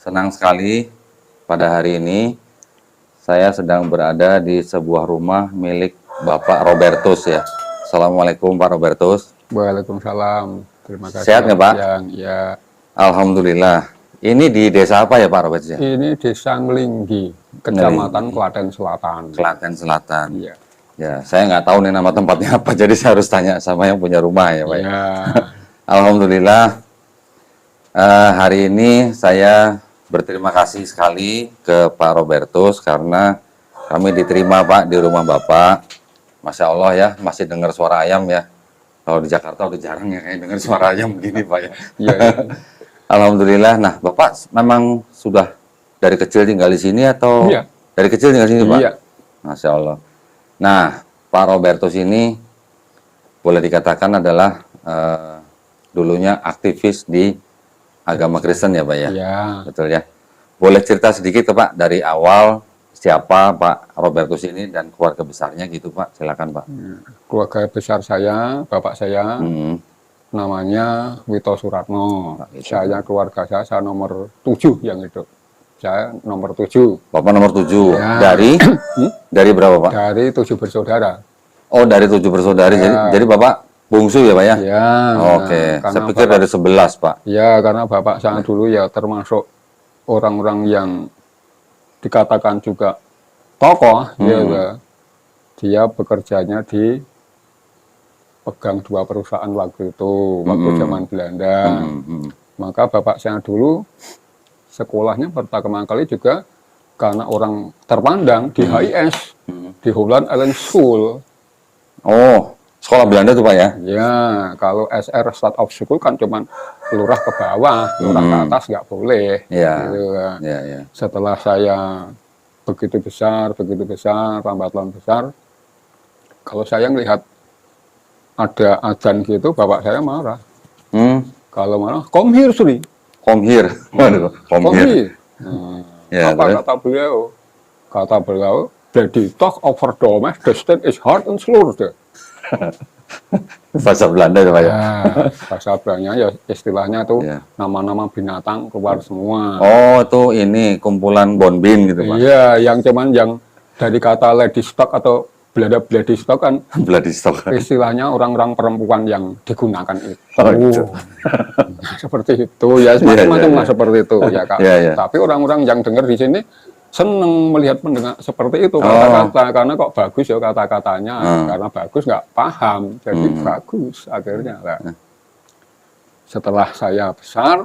senang sekali pada hari ini saya sedang berada di sebuah rumah milik Bapak Robertus ya. Assalamualaikum Pak Robertus. Waalaikumsalam. Terima kasih. Sehat nggak Pak? Ya. Alhamdulillah. Ini di desa apa ya Pak Robertus ya? Ini Desa Ngelinggi, Kecamatan Klaten Selatan. Klaten Selatan. Iya. Ya, saya nggak tahu nih nama tempatnya apa, jadi saya harus tanya sama yang punya rumah ya Pak. Iya. Alhamdulillah. Hari ini saya berterima kasih sekali ke Pak Robertus karena kami diterima Pak di rumah Bapak. Masya Allah ya, masih dengar suara ayam ya. Kalau di Jakarta udah jarang ya kayak dengar suara ayam begini Pak ya. Iya. Alhamdulillah. Nah Bapak memang sudah dari kecil tinggal di sini atau Iya. dari kecil tinggal di sini Pak? Iya. Masya Allah. Nah Pak Robertus ini boleh dikatakan adalah dulunya aktivis di agama Kristen ya Pak ya? Iya. Betul ya. Boleh cerita sedikit tuh Pak dari awal siapa Pak Robertus ini dan keluarga besarnya gitu Pak? Silakan Pak. Keluarga besar saya, bapak saya, namanya Wito Suratno. Saya keluarga saya nomor 7 yang hidup. Saya nomor 7. Bapak nomor 7. Ya. Dari berapa Pak? Dari 7 bersaudara. Oh dari 7 bersaudara. Ya. Jadi Bapak bungsu ya Pak ya? Ya. Oke. Karena Saya pikir bapak, dari 11 Pak. ya, karena bapak saya dulu ya termasuk orang-orang yang dikatakan juga tokoh, ya. Dia bekerjanya di pegang 2 perusahaan waktu itu, waktu zaman Belanda. Maka bapak saya dulu sekolahnya pertama kali juga karena orang terpandang di HIS, di Holland Island School. Oh, sekolah Belanda tuh Pak ya? Ya, kalau SR Start of School kan cuman lurah ke bawah, lurah ke atas nggak boleh. Iya. Gitu. Iya, iya. Setelah saya begitu besar, lambat-lambat besar, kalau saya melihat ada adzan gitu, bapak saya marah. Kalau marah, come here, Suri. Come here. Waduh, come here. Ya, Apa terus? kata beliau? Kata beliau, the talk over the state is hard and slow. Bahasa Belanda itu Pak ya? Bahasa Belanda ya istilahnya tuh Iya. nama-nama binatang keluar semua. Oh, itu ini kumpulan bonbin gitu Pak? Iya, yang cuman yang dari kata lady stock atau Belanda bloody stock kan Bloody stock. istilahnya orang-orang perempuan yang digunakan itu. Oh, itu. Nah, seperti itu ya, macam-macam lah seperti itu ya Kak. Iya, iya. Tapi orang-orang yang dengar di sini seneng melihat mendengar seperti itu kata-kata, karena kok bagus ya kata-katanya, karena bagus nggak paham, jadi bagus akhirnya lah. Setelah saya besar,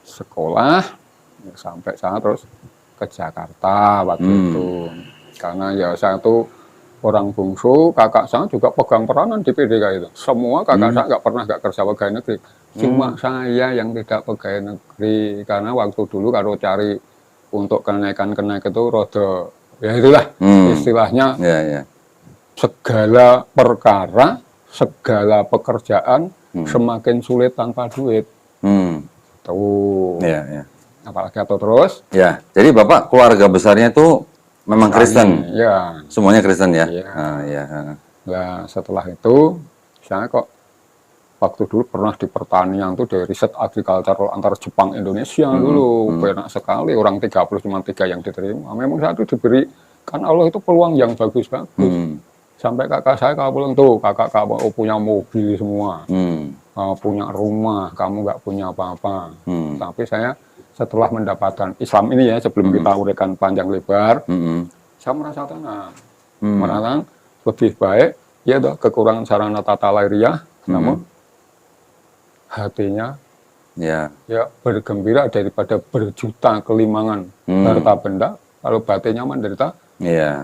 sekolah ya, sampai saya terus ke Jakarta waktu itu, karena ya saya tuh orang bungsu, kakak saya juga pegang peranan di PDK itu. Semua kakak saya nggak pernah nggak kerja pegawai negeri, cuma saya yang tidak pegawai negeri, karena waktu dulu kalau cari untuk kenaikan itu roda ya itulah istilahnya segala perkara, segala pekerjaan semakin sulit tanpa duit. Tuh. Apalagi atau terus. Ya, jadi Bapak keluarga besarnya itu memang Kristen. Ya. Semuanya Kristen ya. Ya. Nah, setelah itu saya kok waktu dulu pernah di pertanian tuh dari riset agricultural antara Jepang Indonesia dulu, banyak sekali orang 30 cuma 3 yang diterima. Memang saya itu diberi kan Allah itu peluang yang bagus-bagus. Sampai kakak saya kalau pulang tuh kakak kamu punya mobil semua, punya rumah, kamu nggak punya apa-apa. Tapi saya setelah mendapatkan Islam ini ya sebelum kita uraikan panjang lebar, saya merasa tenang, merasa lebih baik ya toh kekurangan sarana tata lahiriah, namun hatinya ya bergembira daripada berjuta kelimangan harta benda, kalau batinnya menderita.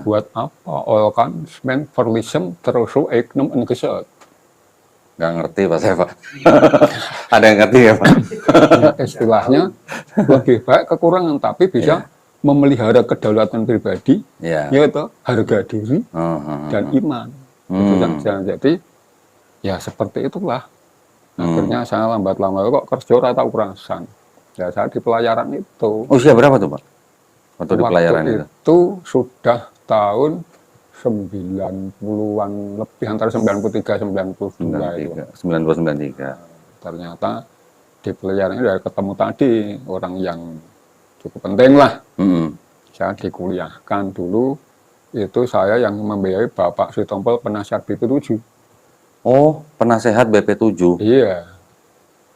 Buat apa? All kan men verlisem terus eknum en geset. Nggak ngerti Pak saya Pak. Ada yang ngerti ya Pak? Istilahnya lebih baik kekurangan tapi bisa memelihara kedaulatan pribadi, yaitu harga diri dan iman. Jadi ya seperti itulah. Akhirnya saya lambat-lambat kok kerja rata urasan. Ya saya di pelayaran itu. Usia berapa tuh Pak? Waktu di pelayaran itu sudah tahun 90-an lebih, antara 93 92 itu. 92 93. Ternyata dipelihara dari ketemu tadi orang yang cukup penting lah. Mm-mm. Saya dikuliahkan dulu, itu saya yang membiayai Bapak Sitompul penasihat BP7. Oh, penasehat BP7 Iya,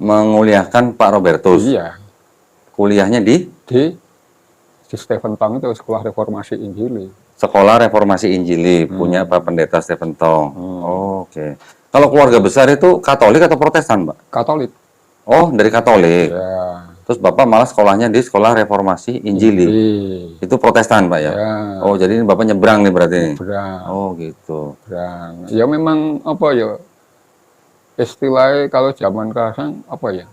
menguliahkan Pak Robertus. iya. Kuliahnya di Di Stephen Tong itu Sekolah Reformasi Injili. Sekolah Reformasi Injili, punya Pak Pendeta Stephen Tong. Oh, oke. Kalau keluarga besar itu Katolik atau Protestan, Pak? Katolik. Oh, dari Katolik. Ya. Terus Bapak malah sekolahnya di Sekolah Reformasi Injili. Itu Protestan, Pak ya? Ya. Oh, jadi ini Bapak nyebrang nih berarti. Berang. Oh, gitu. Berang. Ya memang apa ya, istilahnya kalau zaman sekarang apa ya,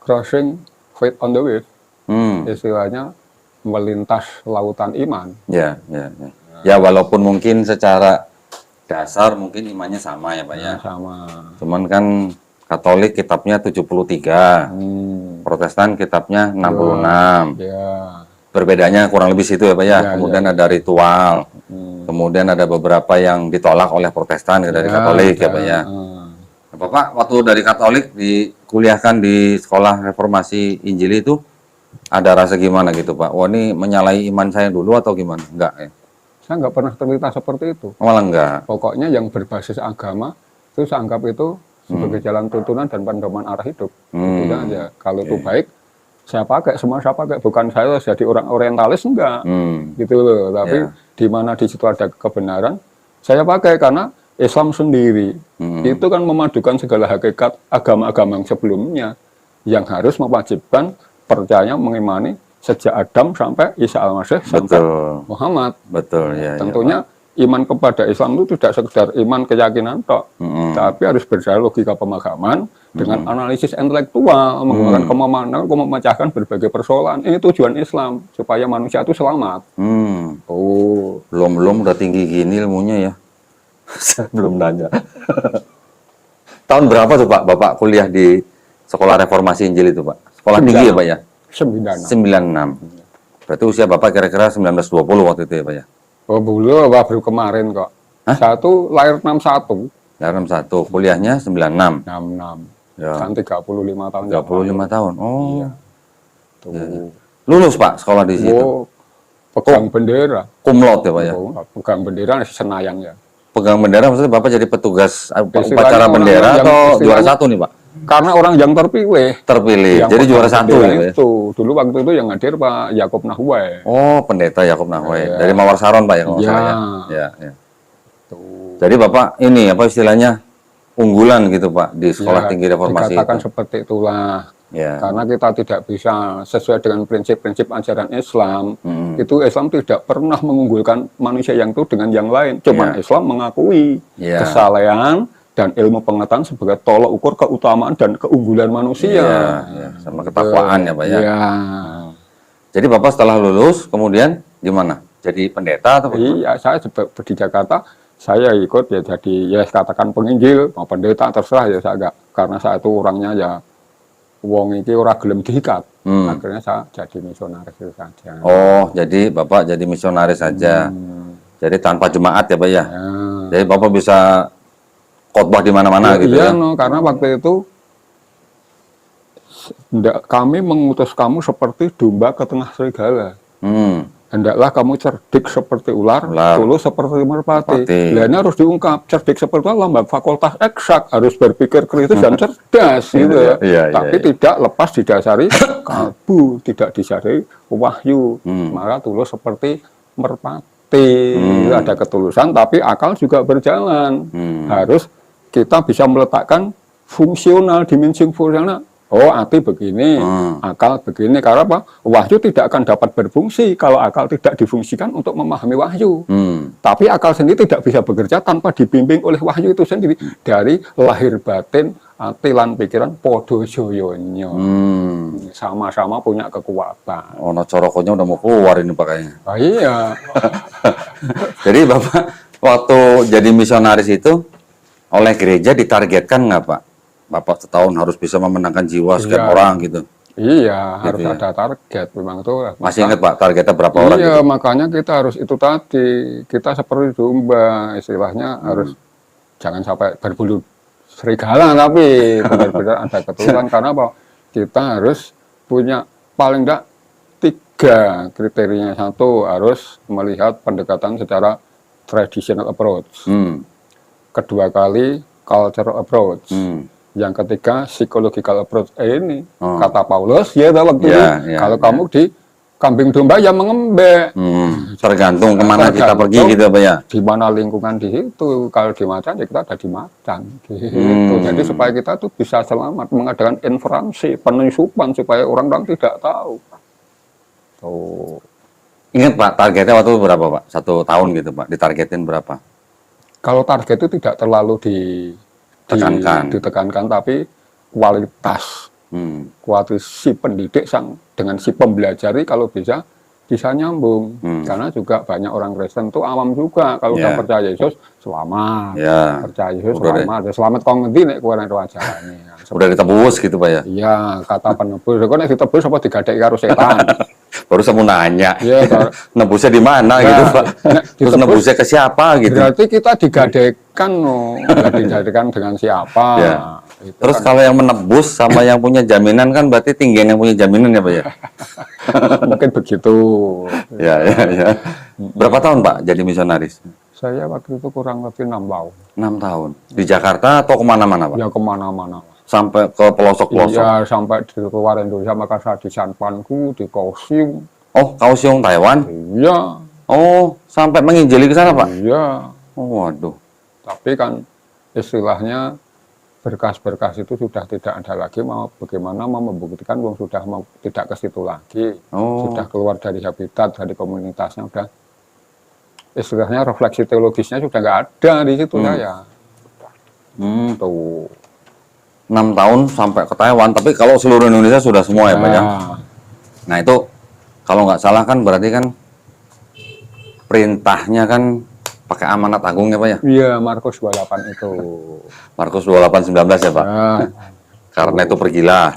crossing faith on the wave, istilahnya melintas lautan iman. Ya, ya, ya. Ya, walaupun mungkin secara dasar mungkin imannya sama ya, Pak ya. Sama. Cuman kan Katolik kitabnya 73, Protestan kitabnya 66. Ya. Perbedaannya kurang lebih situ ya, Pak ya. Ya, Kemudian ada ritual. Kemudian ada beberapa yang ditolak oleh Protestan dari Katolik ya, Pak ya. Bapak waktu dari Katolik dikuliahkan di Sekolah Reformasi Injili itu ada rasa gimana gitu, Pak? Wah, ini menyalahi iman saya dulu atau gimana? Enggak ya? Saya nggak pernah terlintas seperti itu. Malah enggak. Pokoknya yang berbasis agama itu saya anggap itu sebagai jalan tuntunan dan pedoman arah hidup. Itu aja. Kalau itu baik, saya pakai, semua saya pakai. Bukan saya jadi orang orientalis, enggak. Gitu loh. Tapi di mana di situ ada kebenaran, saya pakai karena Islam sendiri itu kan memadukan segala hakikat agama-agama yang sebelumnya yang harus mewajibkan percaya mengimani sejak Adam sampai Isa al-Masih sampai Muhammad. Betul ya. Tentunya iman kepada Islam itu tidak sekedar iman keyakinan tok, tapi harus berdasar logika pemahaman dengan analisis intelektual, menggunakan kemampuan memecahkan berbagai persoalan. Ini tujuan Islam supaya manusia itu selamat. Oh, belum udah tinggi gini ilmunya ya. Saya belum nanya. Tahun berapa tuh Pak Bapak kuliah di Sekolah Reformasi Injil itu Pak? Sekolah tinggi ya Pak ya? 96. Berarti usia Bapak kira-kira 1920 waktu itu ya Pak ya? Oh baru kemarin kok. Hah? Saya tuh lahir 61. Lahir 61, kuliahnya 96. 66. Ya. Kan 35 tahun. 35 tahun. Oh. Iya. Tuh. Ya. Lulus Pak sekolah di situ? Oh, pegang bendera. Cum laude ya Pak ya? Oh, pegang bendera Senayan ya. Pegang bendera maksudnya Bapak jadi petugas upacara Istilahnya bendera orang atau yang juara satu nih Pak? Karena orang yang terpilih. Terpilih, Yang jadi juara pegang satu bendera ya Pak ya? itu. Dulu waktu itu yang hadir Pak Yakob Nahwai. Oh, pendeta Yakob Nahwai. Iya. Dari Mawar Saron Pak ya kalau nggak Iya. salah ya? Ya. Tuh. Jadi Bapak ini apa istilahnya unggulan gitu Pak di Sekolah Ya, Tinggi Reformasi dikatakan itu. seperti itulah. Ya. Karena kita tidak bisa sesuai dengan prinsip-prinsip ajaran Islam. Itu Islam tidak pernah mengunggulkan manusia yang itu dengan yang lain. Cuman Islam mengakui kesalehan dan ilmu pengetahuan sebagai tolok ukur keutamaan dan keunggulan manusia. Ya, sama ketakwaan ya Pak ya. Ya. Jadi Bapak setelah lulus kemudian gimana? Jadi pendeta atau bagaimana? Iya, saya di Jakarta saya ikut ya jadi ya katakan penginjil mau pendeta terserah ya saya enggak, karena saya itu orangnya ya wong iki ora gelem diikat. Akhirnya saya jadi misionaris saja. Oh, jadi Bapak jadi misionaris saja. Jadi tanpa jemaat ya Pak ya? Jadi Bapak bisa khotbah di mana-mana gitu ya? Iya, karena waktu itu kami mengutus kamu seperti domba ke tengah serigala. Hendaklah kamu cerdik seperti ular, tulus seperti merpati. Nah, ini harus diungkap, cerdik seperti ular, lambang fakultas eksak, harus berpikir kritis dan cerdas, gitu ya. Tapi tidak lepas didasari kalbu, tidak didasari wahyu. Maka tulus seperti merpati. Ada ketulusan, tapi akal juga berjalan. Harus kita bisa meletakkan fungsional, dimensi fungsional. Oh, hati begini, akal begini. Karena apa? Wahyu tidak akan dapat berfungsi kalau akal tidak difungsikan untuk memahami wahyu. Tapi akal sendiri tidak bisa bekerja tanpa dibimbing oleh wahyu itu sendiri. Dari lahir batin, hati lan pikiran podo joyonyo. Sama-sama punya kekuatan. Oh, no corokonya udah mau keluar ini Pak kayaknya. Oh, iya. Jadi Bapak waktu jadi misionaris itu oleh gereja ditargetkan nggak Pak? Bapak setahun harus bisa memenangkan jiwa sekian orang gitu. Iya, gitu harus ya? ada target memang itu. Masih ingat Pak targetnya berapa orang Iya, gitu? makanya kita harus itu tadi. Kita seperti domba, istilahnya harus jangan sampai berbulu serigala, tapi benar-benar ada keturunan. Karena apa? Kita harus punya paling enggak 3 kriterianya. Satu, harus melihat pendekatan secara traditional approach. Kedua kali, cultural approach. Yang ketiga, psychological approach. Ini kata Paulus, ya waktu itu, kalau kamu di kambing domba ya mengembek. Tergantung kemana kita pergi gitu Pak ya. Di mana lingkungan di situ. Kalau di macan ya kita ada di macan. Gitu. Jadi supaya kita tuh bisa selamat mengadakan inferensi, penyusupan supaya orang-orang tidak tahu. Tuh. Ingat Pak, targetnya waktu itu berapa Pak? 1 tahun gitu Pak, ditargetin berapa? Kalau target itu tidak terlalu ditekankan, tapi kualitas. Kualitas si pendidik dengan si pembelajari kalau bisa nyambung. Karena juga banyak orang Kristen tuh awam juga. Kalau udah percaya Yesus, selamat. Percaya Yesus, selamat. Selamat kau ngerti nek kowe nek wajarane. Udah ditebus gitu Pak ya? Iya, kata penebus. Kok nek ditebus apa digadeki karo setan? Baru saya mau nanya, ya, nebusnya di mana gitu Pak? Terus nebusnya ke siapa gitu? Berarti kita digadekan, digadekan dengan siapa? Terus kalau yang menebus sama yang punya jaminan kan berarti tinggian yang punya jaminan ya Pak ya? Mungkin begitu. Ya. Berapa tahun Pak jadi misionaris? Saya waktu itu kurang lebih 6 tahun. 6 tahun. Di Jakarta atau kemana-mana Pak? Ya kemana-mana. Sampai ke pelosok-pelosok? Iya, sampai di luar Indonesia, maka saya di Sanpanku, di Kaohsiung. Oh, Kaohsiung, Taiwan? Iya. Oh, sampai menginjili ke sana Pak? Iya. Oh, waduh. Tapi kan istilahnya berkas-berkas itu sudah tidak ada lagi, bagaimana mau membuktikan sudah tidak ke situ lagi. Sudah keluar dari habitat, dari komunitasnya, udah istilahnya refleksi teologisnya sudah nggak ada di situ saya. Tuh. 6 tahun sampai ke Taiwan, tapi kalau seluruh Indonesia sudah semua ya Pak ya? Nah itu kalau nggak salah kan berarti kan perintahnya kan pakai amanat agung ya Pak ya? Iya, Markus 28 itu. Markus 28:19 ya Pak? Karena itu pergilah.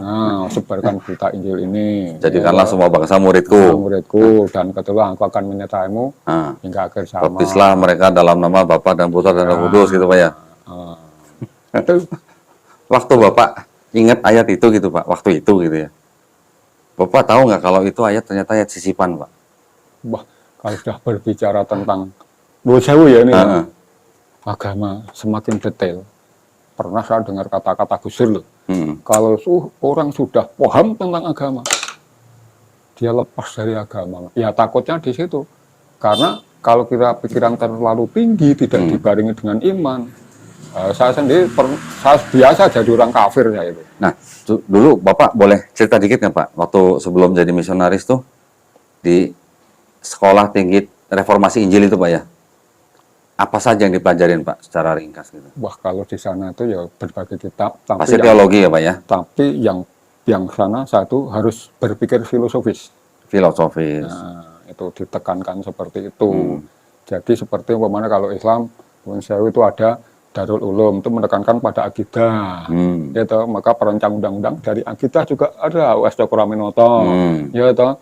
Sebarkan berita Injil ini. Jadikanlah semua bangsa muridku. Muridku, dan kebetulan aku akan menyertaimu hingga akhir zaman. Baptislah mereka dalam nama Bapa dan Putra dan Roh Kudus gitu Pak ya? Itu waktu Bapak ingat ayat itu gitu Pak, waktu itu gitu ya. Bapak tahu nggak kalau itu ayat ternyata ayat sisipan Pak? Wah, kalau sudah berbicara tentang jauh ya ini agama semakin detail. Pernah saya dengar kata-kata Gus Dur loh. Kalau orang sudah paham tentang agama, dia lepas dari agama. Ya takutnya di situ. Karena kalau pikiran terlalu tinggi tidak dibarengi dengan iman, saya sendiri saya biasa jadi orang kafir ya itu. Nah, dulu Bapak boleh cerita dikit nggak Pak? Waktu sebelum jadi misionaris tuh di sekolah tinggi reformasi Injil itu Pak ya? Apa saja yang dipelajarin Pak secara ringkas gitu? Wah, kalau di sana itu ya berbagai kitab. Tapi pasti teologi ya Pak ya? Tapi yang sana satu harus berpikir filosofis. Filosofis. Nah, itu ditekankan seperti itu. Jadi seperti umpamanya kalau Islam, itu ada Darul Ulum, itu menekankan pada akidah. Gitu. Maka perancang undang-undang dari akidah juga ada U.S. Cokroaminoto.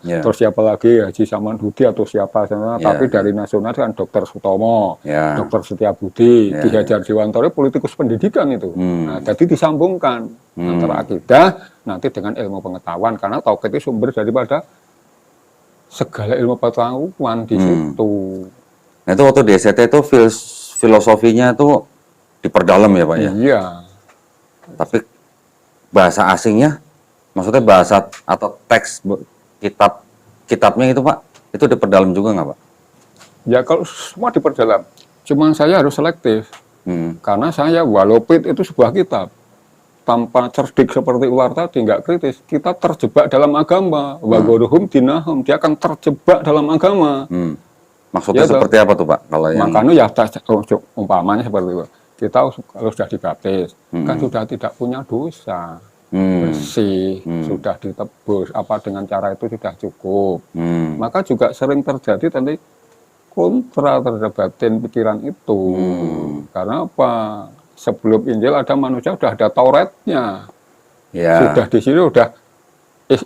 Terus siapa lagi, Haji Samanhudi atau siapa. Tapi dari nasional kan Dr. Sutomo, Dr. Setiabudi, Ki Hajar Dewantara, politikus pendidikan itu. Nah, jadi disambungkan antara akidah nanti dengan ilmu pengetahuan. Karena tauhid itu sumber daripada segala ilmu pengetahuan di situ. Nah itu waktu di SCT itu filosofinya itu diperdalam ya Pak ya? Iya. Tapi bahasa asingnya, maksudnya bahasa atau teks kitabnya itu Pak, itu diperdalam juga nggak Pak? Ya kalau semua diperdalam, cuman saya harus selektif. Karena saya walaupun itu sebuah kitab, tanpa cerdik seperti ular tadi, nggak kritis, kita terjebak dalam agama. Wagoruhum dinahum, dia akan terjebak dalam agama. Maksudnya seperti apa tuh Pak? Kalau yang... Makanya ya umpamanya seperti itu. Kita kalau sudah dibaptis, kan sudah tidak punya dosa. Bersih, sudah ditebus, apa dengan cara itu sudah cukup. Maka juga sering terjadi tadi kontra terhadap batin pikiran itu. Karena apa? Sebelum Injil ada manusia, sudah ada Tauratnya. Sudah di sini sudah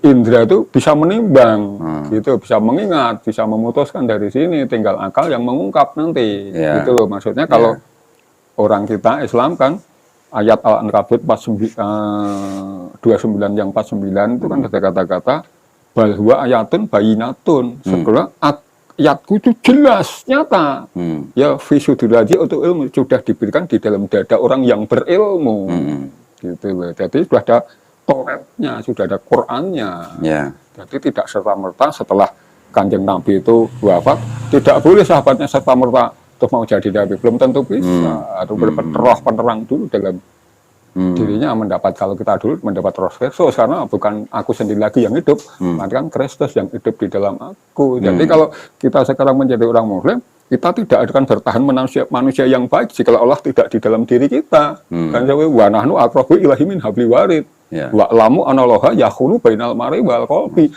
indra itu bisa menimbang, gitu, bisa mengingat, bisa memutuskan dari sini. Tinggal akal yang mengungkap nanti. Gitu loh maksudnya kalau orang kita Islam kan ayat Al-Ankabut 29 yang 49 itu kan ada kata-kata bahwa ayatun bayinatun, segala ayatku itu jelas, nyata. Ya fisudulaji untuk ilmu sudah diberikan di dalam dada orang yang berilmu. Gitu loh. Jadi sudah ada Tauratnya, sudah ada Qurannya. Ya. Jadi tidak serta-merta setelah Kanjeng Nabi itu wafat, tidak boleh sahabatnya serta-merta terus mau jadi Nabi. Belum tentu bisa. Harus mendapat roh penerang dulu dalam dirinya, mendapat, kalau kita dulu mendapat roh Kristus, karena bukan aku sendiri lagi yang hidup, melainkan Kristus yang hidup di dalam aku. Jadi kalau kita sekarang menjadi orang Muslim, kita tidak akan bertahan manusia yang baik jika Allah tidak di dalam diri kita. Kan wa nahnu aqrabu ilaihi min hablil warid. Wa lamu analoha yakhulu bainal mar'i wal qalbi.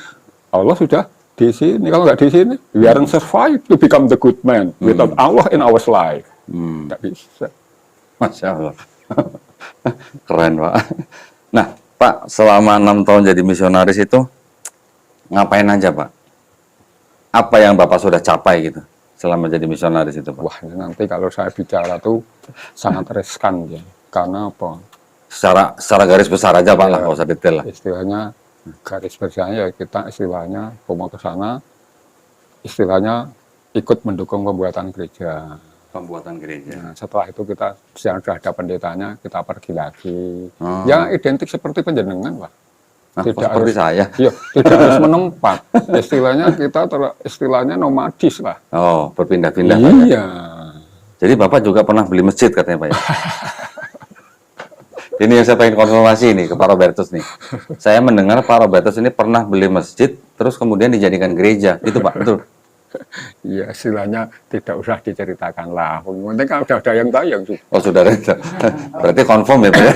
Allah sudah di sini. Kalau nggak di sini, we aren't survive to become the good man without Allah in our life. Nggak bisa. Masya Allah. Keren, Pak. Nah, Pak, selama 6 tahun jadi misionaris itu ngapain aja, Pak? Apa yang Bapak sudah capai gitu selama jadi misionaris itu, Pak? Wah, nanti kalau saya bicara tuh sangat riskan ya. Karena apa? Secara garis besar aja, Pak, lah, nggak usah detail lah. Istilahnya garis besarnya ya, kita istilahnya mau ke sana, istilahnya ikut mendukung pembuatan gereja. Pembuatan gereja. Nah, setelah itu kita sudah ada pendetanya, kita pergi lagi. Ya identik seperti penjenengan, Pak. Nah, tidak seperti harus, saya. Iya, tidak harus menempat. Istilahnya kita istilahnya nomadis lah. Oh, berpindah-pindah, Pak. Iya. Jadi Bapak juga pernah beli masjid katanya, Pak, ya? Ini yang saya pengen konfirmasi nih ke Pak Robertus nih. Saya mendengar Pak Robertus ini pernah beli masjid, terus kemudian dijadikan gereja. Itu, Pak, betul? Iya, istilahnya tidak usah diceritakan lah. Penting kan sudah ada yang tayang juga. Oh, sudah ada. Berarti confirm ya, Pak, ya?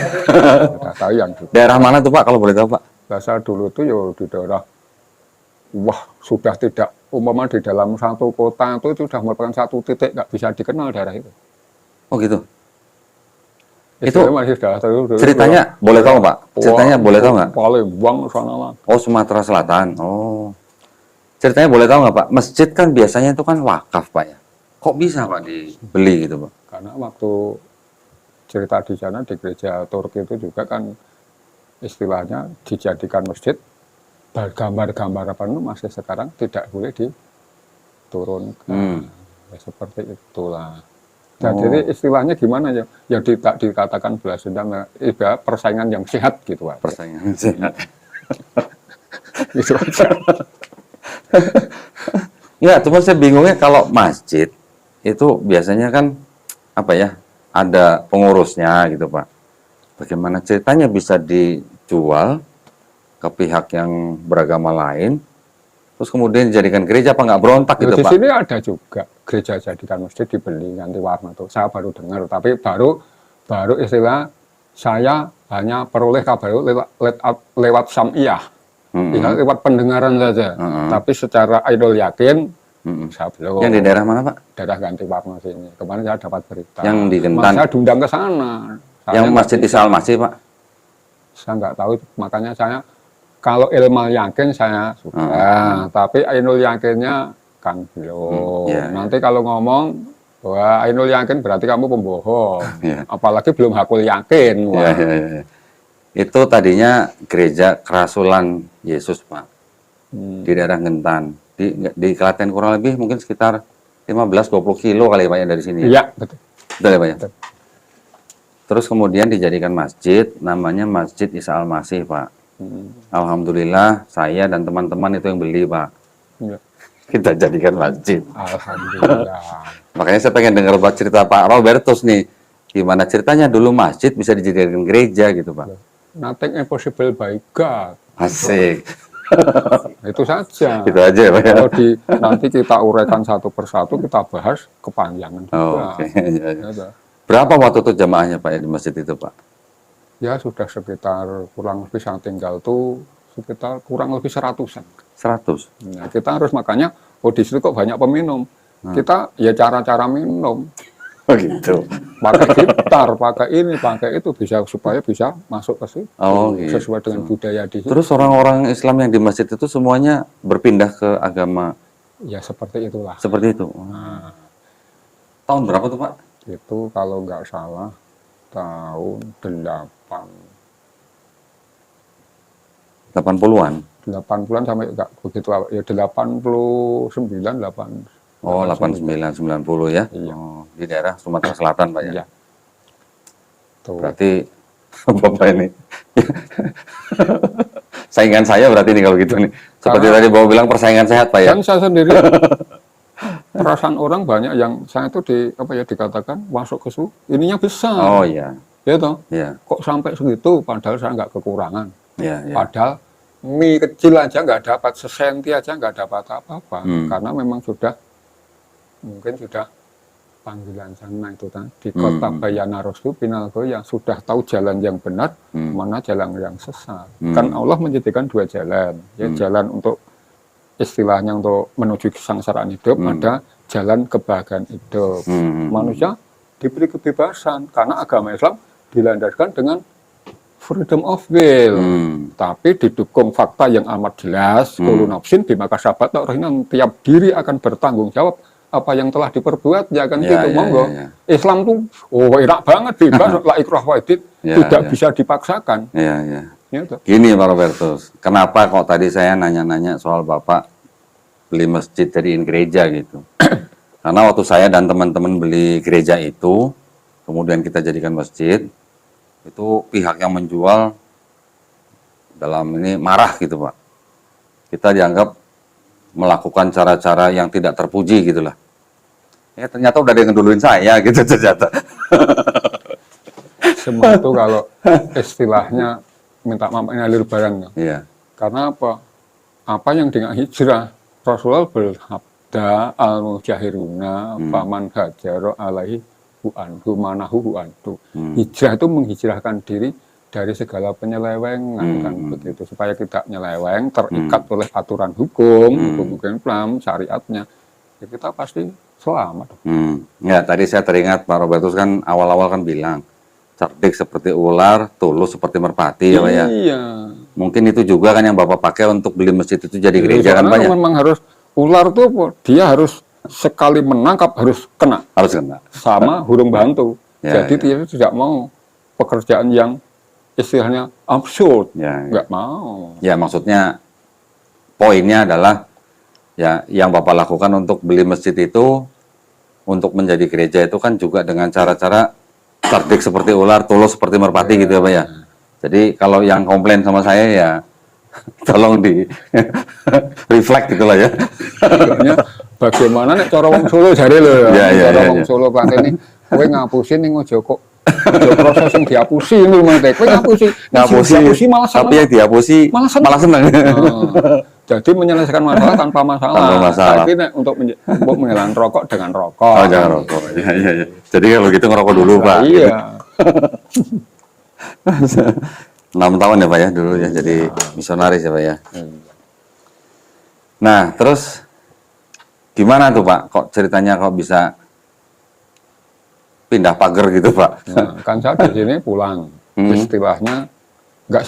Sudah tayang juga. Daerah mana tuh, Pak, kalau boleh tahu, Pak? Saya dulu tuh ya di daerah, wah sudah tidak, umpama di dalam satu kota itu sudah merupakan satu titik, nggak bisa dikenal daerah itu. Oh gitu. Itu masih sudah ceritanya boleh tahu, Pak? Ceritanya boleh tahu nggak? Palembang sana lah. Oh, Sumatera Selatan. Oh. Ceritanya boleh tahu nggak, Pak? Masjid kan biasanya itu kan wakaf, Pak, ya. Kok bisa, Pak, dibeli gitu, Pak? Karena waktu cerita di sana di gereja Turki itu juga kan istilahnya dijadikan masjid, gambar-gambar apa itu masih sekarang tidak boleh diturunkan. Ya, seperti itulah. Jadi istilahnya gimana ya? Ya tidak dikatakan belas dendam, ibarat persaingan yang sehat gitu, Pak. Persaingan sehat. Gitu aja. Ya, cuma saya bingungnya kalau masjid itu biasanya kan apa ya? Ada pengurusnya gitu, Pak. Bagaimana ceritanya bisa dijual ke pihak yang beragama lain, terus kemudian dijadikan gereja, apa nggak berontak gitu, Di Pak? sini ada juga gereja jadikan masjid dibeli ganti warna tuh. Saya baru dengar, tapi baru istilah saya hanya peroleh kabar lewat samiyah, lewat pendengaran saja. Tapi secara idol yakin, saya belum. Yang di daerah mana, Pak? Daerah ganti warna sini. Kemarin saya dapat berita. Yang di Gentan. Saya diundang ke sana. Yang Masjid Isa Al-Masih, Pak? Saya nggak tahu, makanya saya kalau ilmu yakin saya sudah, tapi ainul yakinnya kan belum. Nanti kalau ngomong bahwa ainul yakin berarti kamu pembohong, apalagi belum hakul yakin. Itu tadinya gereja kerasulan Yesus, Pak, di daerah Gentan, di Klaten, kurang lebih mungkin sekitar 15-20 kilo kali, Pak, ya, dari sini. Iya, betul. Betul ya, Pak, ya? Betul. Terus kemudian dijadikan masjid, namanya Masjid Isa Al-Masih, Pak. Alhamdulillah saya dan teman-teman itu yang beli, Pak. Ya. Kita jadikan masjid. Alhamdulillah. Makanya saya pengen dengar cerita Pak Robertus nih, gimana ceritanya dulu masjid bisa dijadikan gereja gitu, Pak. Nothing impossible by God. Asik. Itu saja. Itu aja, Pak. Kalau nanti kita uraikan satu persatu, kita bahas kepanjangan juga. Oh, okay. Berapa waktu itu jamaahnya, Pak, ya, di masjid itu, Pak? Ya sudah sekitar kurang lebih saya tinggal tuh sekitar kurang lebih 100-an. 100. Nah, kita harus makanya, di situ kok banyak peminum. Kita ya cara-cara minum. Oh gitu. Pakai gitar, pakai ini, pakai itu bisa supaya bisa masuk ke situ. Oh, gitu. Sesuai dengan budaya di situ. Terus orang-orang Islam yang di masjid itu semuanya berpindah ke agama? Ya seperti itulah. Seperti itu. Nah, tahun berapa tuh, Pak? itu kalau nggak salah tahun 80-an. 80-an sampai nggak begitu ya 89 Oh, 89 90 ya. Iya. Oh, di daerah Sumatera Selatan, Pak ya. Iya. Tuh. Berarti Bapak ini saingan saya berarti nih kalau gitu nih. Seperti Karena- tadi Bapak bilang persaingan sehat, Pak ya. Dan saya sendiri perasaan orang banyak yang saya itu dikatakan masuk ke ininya besar. Oh iya. Ya toh. Iya. Kok sampai segitu padahal saya nggak kekurangan. Iya, iya. Padahal mie kecil aja nggak dapat sesenti aja nggak dapat apa-apa karena memang mungkin sudah panggilan sana itu di kota Bayanarostu Pinalgo yang sudah tahu jalan yang benar mana jalan yang sesat. Kan Allah menyediakan dua jalan, ya jalan untuk istilahnya untuk menuju kesengsaraan hidup, ada jalan kebahagiaan hidup. Manusia diberi kebebasan karena agama Islam dilandaskan dengan freedom of will, tapi didukung fakta yang amat jelas. Kullu nafsin bima kasabat rahinan, tiap diri akan bertanggung jawab apa yang telah diperbuat, ya kan gitu. Monggo. Islam tuh enak banget, bebas, la ikrah wa'idid, tidak bisa dipaksakan. Gitu. Gini Pak Robertus, kenapa kok tadi saya nanya-nanya soal Bapak beli masjid jadiin gereja gitu? Karena waktu saya dan teman-teman beli gereja itu, kemudian kita jadikan masjid, itu pihak yang menjual dalam ini marah gitu Pak. Kita dianggap melakukan cara-cara yang tidak terpuji gitulah. Ya ternyata udah ada yang ngeduluin saya gitu ternyata. Semua itu kalau istilahnya minta maaf ngalir barangnya. Iya. Karena apa? Apa yang dengan hijrah Rasulullah berhabda al-mujahiruna faman hajaro alaihi hu'anhu manahu hu'anhu. Hijrah itu menghijrahkan diri dari segala penyelewengan kan begitu, supaya tidak nyeleweng, terikat oleh aturan hukum Islam, syariatnya, ya kita pasti selamat. Ya tadi saya teringat Pak Robertus kan awal-awal kan bilang cerdik seperti ular, tulus seperti merpati ya Pak ya. Iya. Mungkin itu juga kan yang Bapak pakai untuk beli masjid itu jadi gereja kan Pak ya. Memang harus ular tuh dia harus sekali menangkap harus kena. Harus kena. Sama burung bantu. Ya, Jadi dia tidak mau pekerjaan yang istilahnya absurd, nggak mau. Ya maksudnya poinnya adalah ya yang Bapak lakukan untuk beli masjid itu untuk menjadi gereja itu kan juga dengan cara-cara cerdik seperti ular, tulus seperti merpati gitu ya Pak ya. Jadi kalau yang komplain sama saya ya tolong di reflect gitulah ya. Bagaimana nih cara wong Solo jare lho. Cara wong Solo Pak ini kowe ngapusin ning ojo kok proses yang dihapusi ini mate. Kowe ngapusi malah seneng. Tapi yang dihapusi malah seneng. Jadi menyelesaikan masalah tanpa masalah. Tanpa masalah. Tapi untuk menghilangkan rokok dengan rokok. Oh, jangan rokok. Iya. Jadi kalau gitu ngerokok dulu, Pak. Iya. 6 tahun ya, Pak ya dulu ya jadi misionaris ya, Pak ya. Nah, terus gimana tuh, Pak? Kok ceritanya kok bisa pindah pagar gitu, Pak? Nah, kan saya di sini pulang. Istilahnya nggak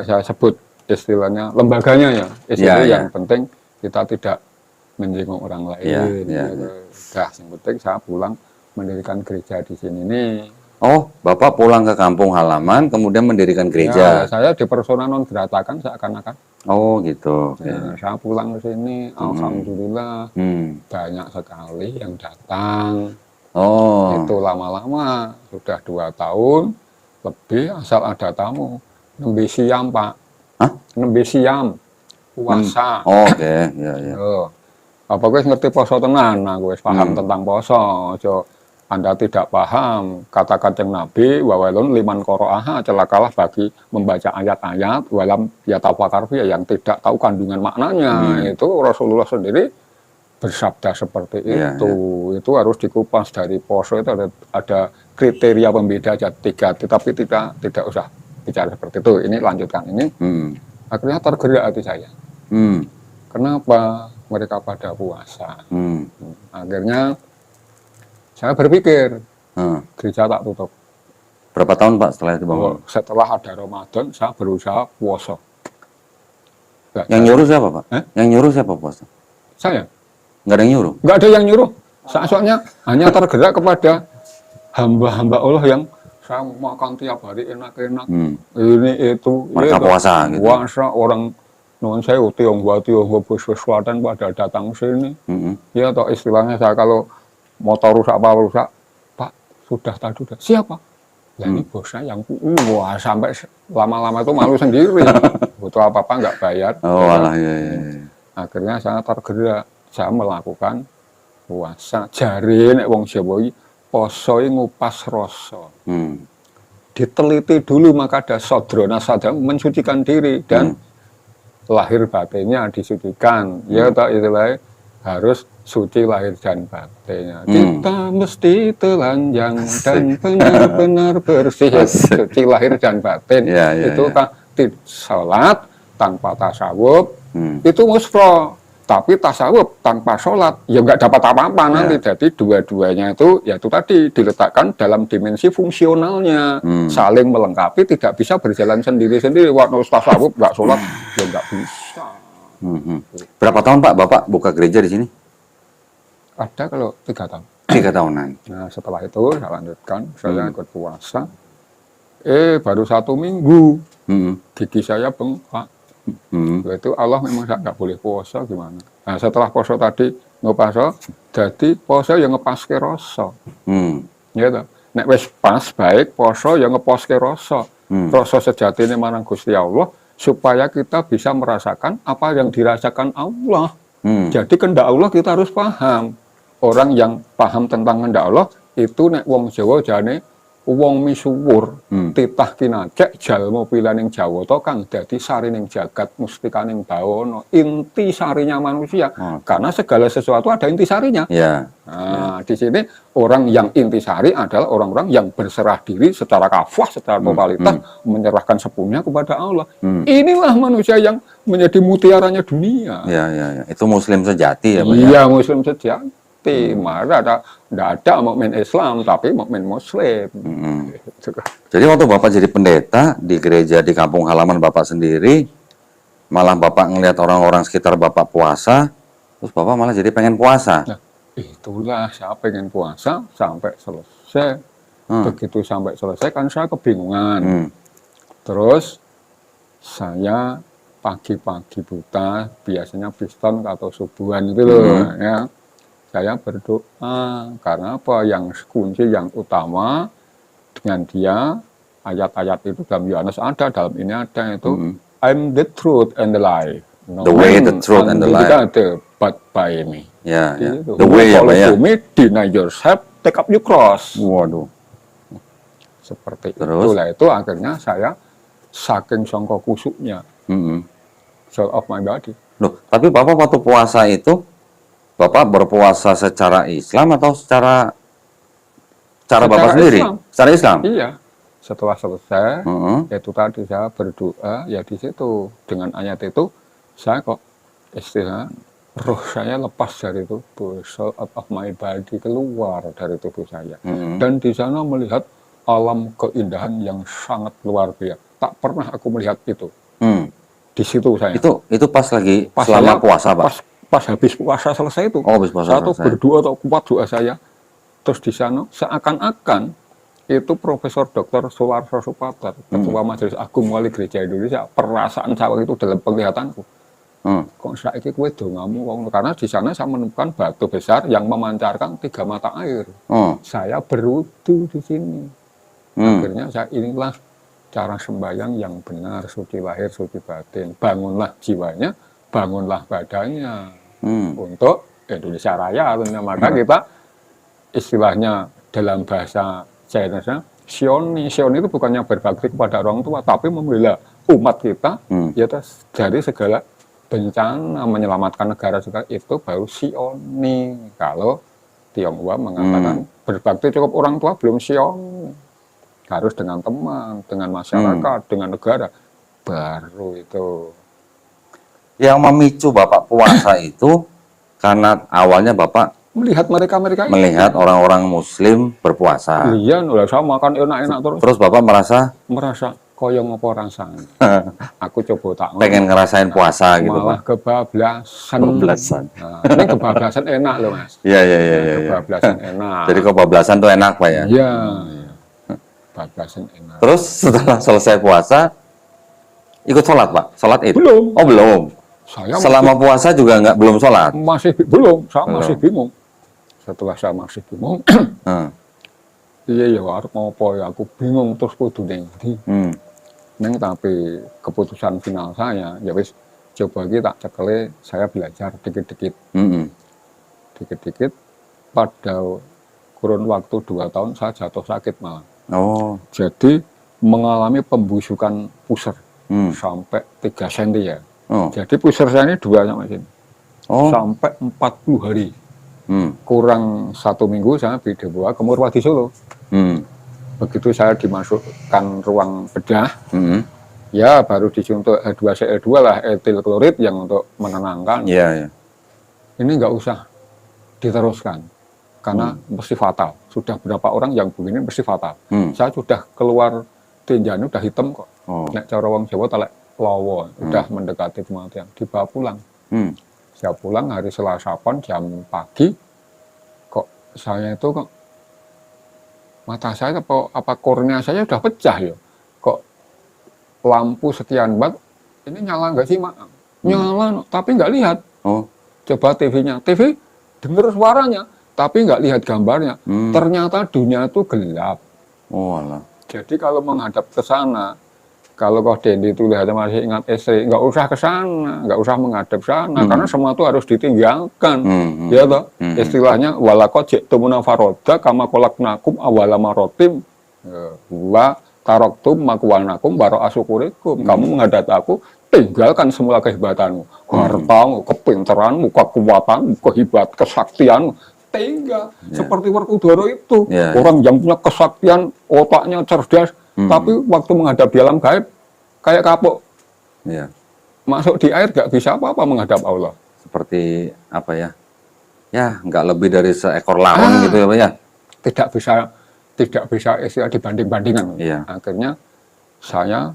saya sebut istilahnya lembaganya ya. Istilah yang penting kita tidak menjenguk orang lain. Nah, yang penting saya pulang mendirikan gereja di sini nih. Oh, Bapak pulang ke kampung halaman kemudian mendirikan gereja. Ya, saya di persona non gratakan seakan-akan. Oh, gitu. Ya, saya pulang ke sini, alhamdulillah banyak sekali yang datang. Oh. Itu lama-lama sudah 2 tahun lebih asal ada tamu. Nembe siam, Pak. Hah? Nembe siam. Puasa. Oke, ya. Apa gue ngerti poso tenan, nah gue paham tentang poso. Anda tidak paham kata Kanjeng Nabi wawalun liman qoro'aha, celakalah bagi membaca ayat-ayat walam yatafakar yang tidak tahu kandungan maknanya. Itu Rasulullah sendiri bersabda seperti itu. Itu harus dikupas dari poso itu ada kriteria pembeda aja 3, tetapi tidak usah bicara seperti itu. Ini lanjutkan ini. Akhirnya tergerak hati saya. Kenapa mereka pada puasa? Akhirnya saya berpikir gereja tak tutup. Berapa tahun Pak setelah itu bangun? Setelah ada Ramadan, saya berusaha puasa. Yang nyuruh siapa Pak? Yang nyuruh siapa puasa? Saya. Nggak ada yang nyuruh? Nggak ada yang nyuruh. Soalnya hanya tergerak kepada hamba-hamba Allah yang saya makan tiap hari enak-enak, ini itu. Mereka puasa gitu. Puasa orang non saya Tionghoa bos Selatan pada datang sini. Ya atau istilahnya saya kalau motor rusak apa rusak, Pak sudah tadi sudah siapa? Ya ini bosnya yang wah sampai lama-lama itu malu sendiri. Butuh apa-apa nggak bayar. Oh alah ya. Akhirnya saya tergerak, saya melakukan puasa. Jari nek wong Jawa iki poso ngupas rasa. Diteliti dulu maka ada sodrona sadam mensucikan diri dan lahir batinnya disucikan. Ya tak istilahnya harus suci lahir dan batinnya. Kita mesti telanjang dan benar-benar bersih. Suci lahir dan batin. Itu kan salat tanpa tasawuf itu musfro. Tapi tasawuf tanpa sholat ya nggak dapat apa-apa nanti. Jadi dua-duanya itu ya itu tadi diletakkan dalam dimensi fungsionalnya, saling melengkapi, tidak bisa berjalan sendiri-sendiri. Waktu tasawuf nggak sholat ya nggak bisa. Berapa tahun Pak Bapak buka gereja di sini? Ada kalau 3 tahun. 3 tahunan. Nah setelah itu saya lanjutkan, saya ikut puasa. Baru 1 minggu gigi saya bengkak. Itu Allah memang nggak boleh puasa gimana. Nah setelah puasa tadi ngepaso, jadi puasa yang ngepaske rasa. Gitu. Nek wis pas baik puasa yang ngepaske rasa. Rasa sejatinya marang Gusti Allah supaya kita bisa merasakan apa yang dirasakan Allah. Jadi kehendak Allah kita harus paham. Orang yang paham tentang kehendak Allah itu nek wong Jawa jane wong misuwur, titah kinacek jalma pilaning Jawa to kang dadi sarining jagat mustikaning bawana, inti sarinya manusia. Karena segala sesuatu ada inti sarinya. Nah, di sini orang yang intisari adalah orang-orang yang berserah diri secara kafah, secara totalitas, menyerahkan sepenuhnya kepada Allah. Inilah manusia yang menjadi mutiaranya dunia. Itu muslim sejati ya Pak? Iya, muslim sejati. Maka tidak ada mukmin Islam, tapi mukmin Muslim. Jadi waktu Bapak jadi pendeta di gereja di kampung halaman Bapak sendiri, malah Bapak ngelihat orang-orang sekitar Bapak puasa, terus Bapak malah jadi pengen puasa. Nah, itulah saya pengen puasa sampai selesai. Begitu sampai selesai kan saya kebingungan. Terus saya pagi-pagi buta, biasanya piston atau subuhan itu loh, ya. Saya berdoa karena apa? Yang kunci yang utama dengan dia ayat-ayat itu dalam Yohanes ada, dalam ini ada itu I'm the truth and the life. No the way, the truth and the life. But by me. The way ya Pak ya. Me, deny yourself, take up your cross. Waduh. Seperti itulah itu akhirnya saya saking songko kusuknya. Soul of my body. Loh, tapi Bapak waktu puasa itu Bapak berpuasa secara Islam atau secara Bapak sendiri? Islam. Secara Islam? Iya. Setelah selesai, itu tadi saya berdoa, ya di situ dengan ayat itu saya kok istilah roh saya lepas dari tubuh, soul out of my body keluar dari tubuh saya, dan di sana melihat alam keindahan yang sangat luar biasa. Tak pernah aku melihat itu. Di situ saya. Itu pas lagi selama puasa, Pak. Pas habis puasa selesai itu, habis puasa saya berdoa atau kuat doa saya, terus di sana seakan-akan itu Profesor Dr. Sularso Supater, Ketua Majelis Agung Wali Gereja Indonesia, perasaan saya itu dalam penglihatanku, kok saiki kowe dongamu, karena di sana saya menemukan batu besar yang memancarkan 3 mata air. Saya berwudu di sini. Akhirnya saya inilah cara sembahyang yang benar, suci lahir, suci batin. Bangunlah jiwanya, bangunlah badannya untuk Indonesia Raya. Maka kita istilahnya dalam bahasa Chinese, Sioni itu bukannya berbakti kepada orang tua, tapi membela umat kita ya dari segala bencana, menyelamatkan negara juga, itu baru Sioni. Kalau Tionghoa mengatakan berbakti cukup orang tua, belum Sioni. Harus dengan teman, dengan masyarakat, dengan negara, baru itu. Yang memicu Bapak puasa itu karena awalnya Bapak melihat mereka melihat orang-orang Muslim berpuasa. Iya, udah saya makan enak-enak terus. Terus Bapak merasa koyo ngopo rasanya. Aku coba tak Pengen ngerasain puasa gitu malah Pak. kebablasan. Kebablasan. Nah, ini kebablasan enak loh Mas. Iya, iya, iya, iya. Kebablasan enak. Jadi kebablasan tuh enak Pak ya. Iya. Kebablasan enak. Terus setelah selesai puasa, ikut sholat Pak? Sholat Id? Belum. Oh belum. Saya Selama puasa juga belum sholat? belum, saya Belum. masih bingung. Setelah saya masih bingung, Hmm. iya ya arep ngopo ya, aku bingung terus kudu ning ndi. Neng tapi keputusan final saya ya wis coba iki tak cekele, saya belajar dikit-dikit. Mm-mm. Dikit-dikit pada kurun waktu 2 tahun saya jatuh sakit malah. Oh. Jadi mengalami pembusukan pusar Hmm. sampai 3 cm ya. Oh. Jadi pusar saya ini 2 sampai sini. Oh. Sampai 40 hari. Kurang 1 minggu saya dibawa ke Murwadi Solo. Begitu saya dimasukkan ruang bedah, ya baru disuntik H2Cl2 lah, etil klorid yang untuk menenangkan. Iya, iya. Ini nggak usah diteruskan karena mesti fatal. Sudah berapa orang yang begini mesti fatal. Saya sudah keluar tinjauan udah hitam kok. Oh. Nek cara wong Jawa telek lowo, udah mendekati kematian. Dibawa pulang. Saya pulang hari Selasa pon jam pagi, kok saya itu kok mata saya apa kornea saya udah pecah ya, kok lampu sekian watt ini nyala nggak sih Mak? Nyala tapi nggak lihat. Oh. Coba TV-nya, TV dengar suaranya tapi nggak lihat gambarnya. Ternyata dunia itu gelap. Oh alah. Jadi kalau menghadap ke sana, kalau kau Dendi itu lihatnya masih ingat istri, nggak usah ke sana, nggak usah menghadap sana, karena semua itu harus ditinggalkan. Ya toh, istilahnya walakot jektumuna faroda kama kolaknakum awala marotim wa taroktum makwanakum baro asukurikum. Kamu menghadap aku, tinggalkan semula kehebatanmu, hartamu, kepintaranmu, kekuatanmu, kehebat, kesaktianmu. Tinggal seperti Werkudara itu, orang yang punya kesaktian, otaknya cerdas, tapi waktu menghadap di alam gaib kayak kapuk. Masuk di air gak bisa apa-apa menghadap Allah. Seperti apa ya? Ya, nggak lebih dari seekor lawan gitu ya Pak ya? Tidak bisa istilah dibanding-bandingkan. Akhirnya saya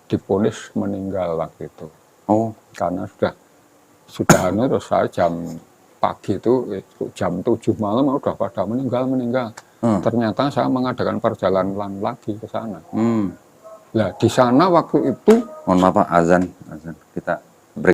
diponis meninggal waktu itu. Oh. Karena sudah terus saya jam pagi itu jam 7 malam udah pada meninggal. Ternyata saya mengadakan perjalanan lagi ke sana. Nah di sana waktu itu, mohon maaf Pak, azan.